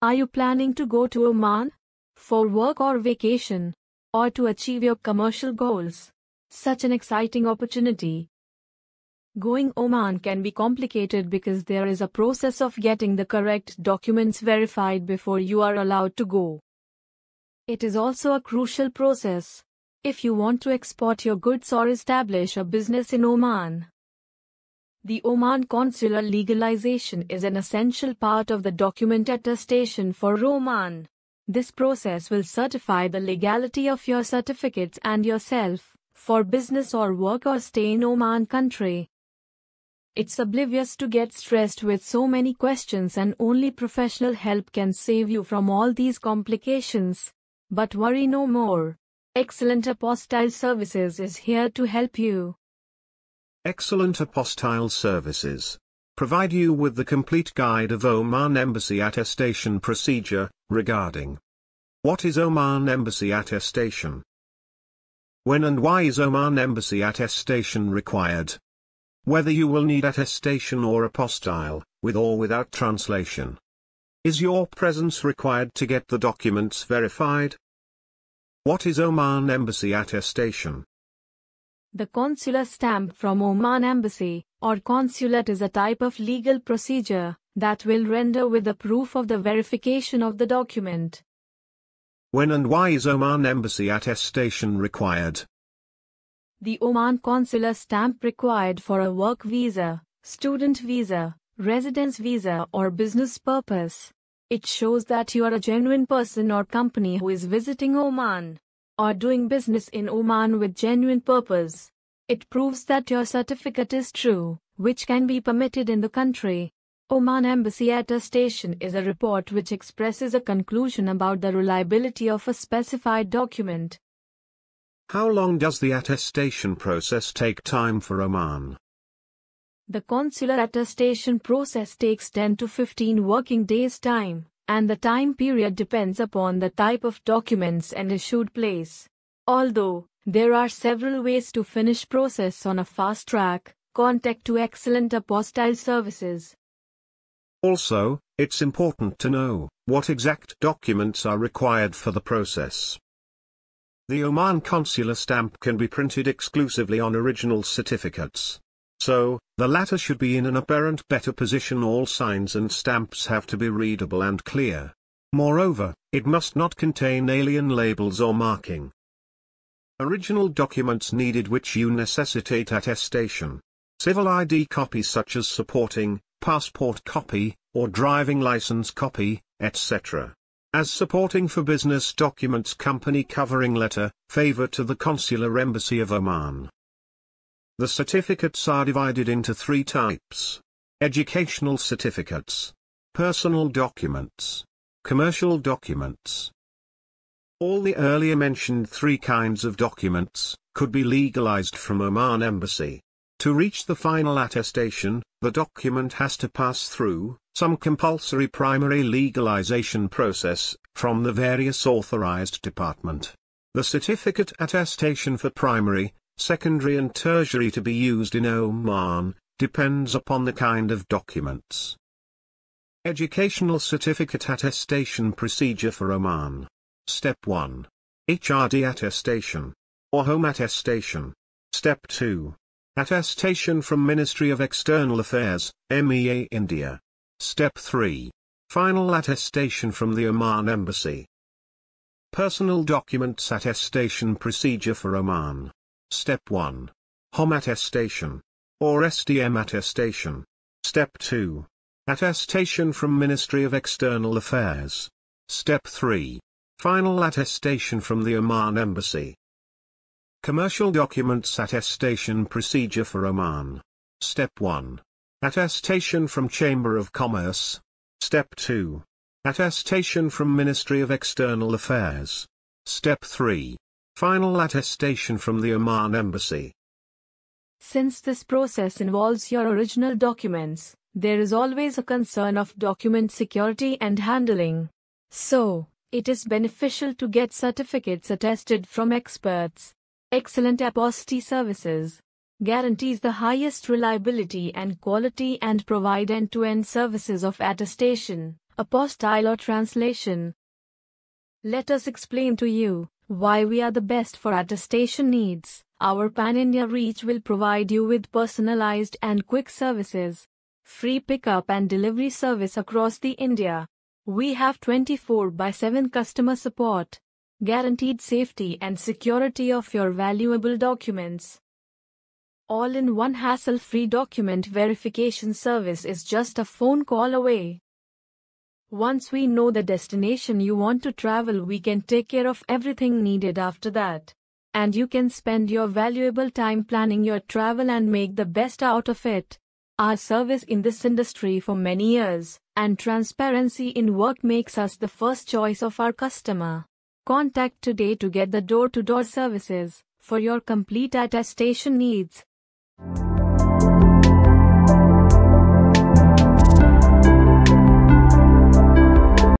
Are you planning to go to Oman? For work or vacation? Or to achieve your commercial goals? Such an exciting opportunity. Going Oman can be complicated because there is a process of getting the correct documents verified before you are allowed to go. It is also a crucial process if you want to export your goods or establish a business in Oman. The Oman consular legalization is an essential part of the document attestation for Oman. This process will certify the legality of your certificates and yourself for business or work or stay in Oman country. It's oblivious to get stressed with so many questions, and only professional help can save you from all these complications. But worry no more. Excellent Apostille Services is here to help you. Excellent Apostille Services provide you with the complete guide of Oman Embassy attestation procedure regarding what is Oman Embassy attestation, when and why is Oman Embassy attestation required, whether you will need attestation or apostille, with or without translation. Is your presence required to get the documents verified? What is Oman Embassy attestation? The consular stamp from Oman Embassy, or consulate, is a type of legal procedure that will render with the proof of the verification of the document. When and why is Oman Embassy attestation required? The Oman consular stamp required for a work visa, student visa, residence visa or business purpose. It shows that you are a genuine person or company who is visiting Oman or doing business in Oman with genuine purpose. It proves that your certificate is true, which can be permitted in the country. Oman Embassy attestation is a report which expresses a conclusion about the reliability of a specified document. How long does the attestation process take time for Oman? The consular attestation process takes 10 to 15 working days time, and the time period depends upon the type of documents and issued place. Although there are several ways to finish process on a fast track, contact to Excellent Apostille Services. Also, it's important to know what exact documents are required for the process. The Oman consular stamp can be printed exclusively on original certificates. So, the latter should be in an apparent better position. All signs and stamps have to be readable and clear. Moreover, it must not contain alien labels or marking. Original documents needed which you necessitate attestation. Civil ID copies such as supporting, passport copy, or driving license copy, etc. As supporting for business documents, company covering letter, favor to the Consular Embassy of Oman. The certificates are divided into 3 types: educational certificates, personal documents, commercial documents. All the earlier mentioned 3 kinds of documents could be legalized from Oman Embassy. To reach the final attestation, the document has to pass through some compulsory primary legalization process from the various authorized department. The certificate attestation for primary, secondary and tertiary to be used in Oman depends upon the kind of documents. Educational certificate attestation procedure for Oman. Step 1. HRD attestation, or home attestation. Step 2. Attestation from Ministry of External Affairs, MEA India. Step 3. Final attestation from the Oman Embassy. Personal documents attestation procedure for Oman. Step 1. Home attestation, or SDM attestation. Step 2. Attestation from Ministry of External Affairs. Step 3. Final attestation from the Oman Embassy. Commercial documents attestation procedure for Oman. Step 1. Attestation from Chamber of Commerce. Step 2. Attestation from Ministry of External Affairs. Step 3. Final attestation from the Oman Embassy. Since this process involves your original documents, there is always a concern of document security and handling. So, it is beneficial to get certificates attested from experts. Excellent Apostille Services guarantees the highest reliability and quality and provide end-to-end services of attestation, apostille or translation. Let us explain to you why we are the best for attestation needs. Our pan-India reach will provide you with personalized and quick services. Free pickup and delivery service across the India. We have 24/7 customer support. Guaranteed safety and security of your valuable documents. All-in-one hassle-free document verification service is just a phone call away. Once we know the destination you want to travel, we can take care of everything needed after that. And you can spend your valuable time planning your travel and make the best out of it. Our service in this industry for many years, and transparency in work makes us the first choice of our customer. Contact today to get the door-to-door services for your complete attestation needs.